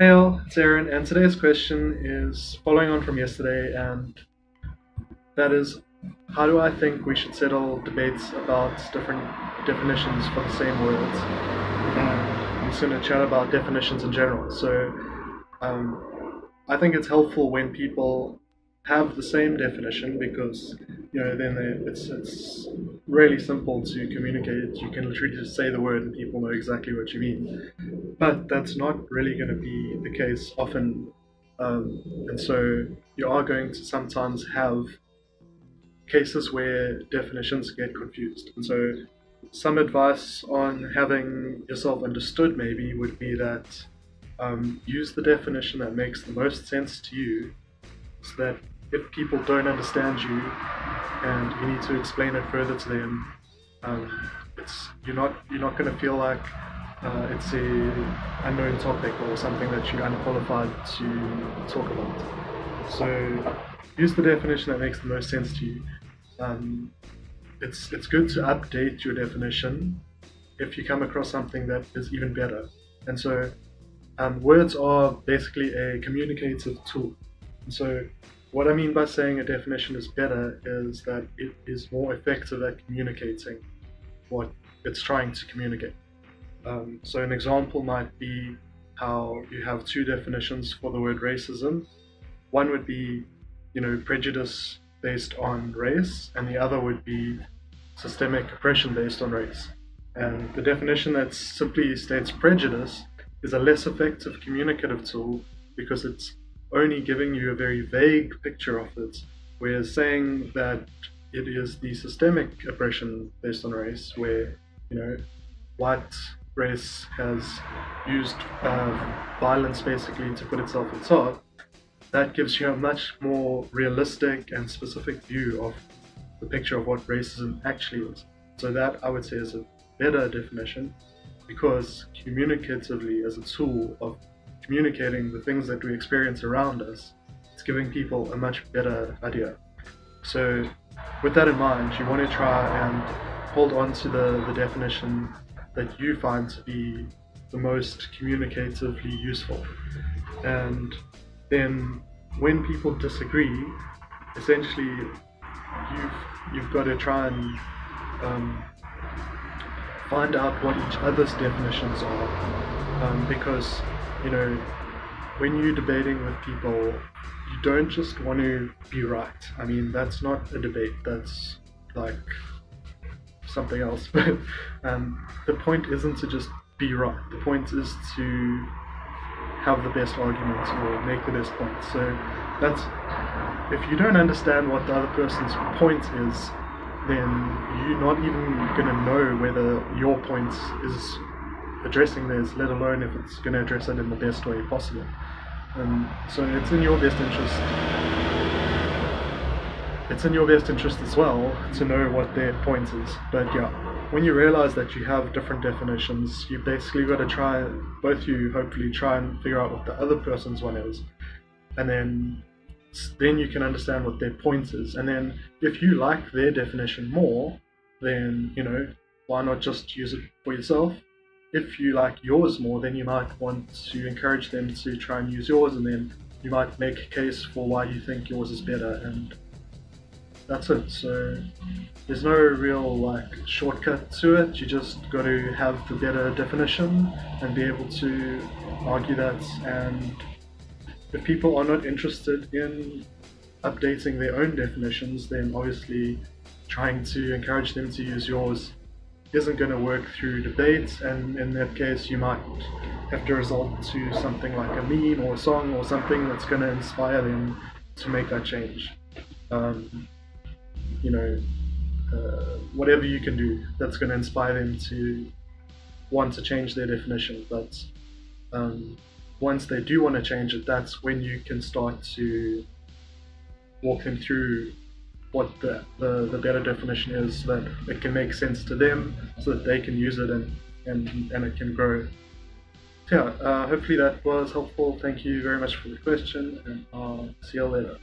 Hey all, it's Aaron, and today's question is following on from yesterday, and that is, how do I think we should settle debates about different definitions for the same words? And I'm just going to chat about definitions in general. I think it's helpful when people have the same definition because then it's really simple to communicate. You can literally just say the word and people know exactly what you mean. But that's not really going to be the case often, and so you are going to sometimes have cases where definitions get confused. And so some advice on having yourself understood maybe would be that use the definition that makes the most sense to you, so that if people don't understand you and you need to explain it further to them, you're not going to feel like it's a unknown topic or something that you're unqualified to talk about. So use the definition that makes the most sense to you. Um, it's good to update your definition if you come across something that is even better. And so words are basically a communicative tool. And so what I mean by saying a definition is better is that it is more effective at communicating what it's trying to communicate. So an example might be how you have two definitions for the word racism. One would be, prejudice based on race, and the other would be systemic oppression based on race. And the definition that simply states prejudice is a less effective communicative tool because it's only giving you a very vague picture of it, whereas saying that it is the systemic oppression based on race, where white race has used violence basically to put itself on top, that gives you a much more realistic and specific view of the picture of what racism actually is. So that I would say is a better definition because communicatively, as a tool of communicating the things that we experience around us, it's giving people a much better idea. So with that in mind, you want to try and hold on to the definition that you find to be the most communicatively useful. And then when people disagree, essentially you've got to try and find out what each other's definitions are, because you know when you're debating with people, you don't just want to be right. I mean, that's not a debate. That's like something else. But the point isn't to just be right. The point is to have the best argument or make the best point. So that's if you don't understand what the other person's point is, then you're not even going to know whether your point is addressing theirs, let alone if it's going to address it in the best way possible. So it's in your best interest. It's in your best interest as well to know what their point is. But yeah, when you realize that you have different definitions, you basically got to try, both you hopefully try and figure out what the other person's one is, and then you can understand what their point is. And then if you like their definition more, then why not just use it for yourself? If you like yours more, then you might want to encourage them to try and use yours, and then you might make a case for why you think yours is better, and that's it. So there's no real shortcut to it. You just got to have the better definition and be able to argue that. And if people are not interested in updating their own definitions, then obviously trying to encourage them to use yours isn't going to work through debates, and in that case you might have to resort to something like a meme or a song or something that's going to inspire them to make that change. Um, Whatever you can do that's going to inspire them to want to change their definition. But once they do want to change it, that's when you can start to walk them through what the better definition is, so that it can make sense to them, so that they can use it and it can grow. So yeah, hopefully that was helpful. Thank you very much for the question, and I'll see you later.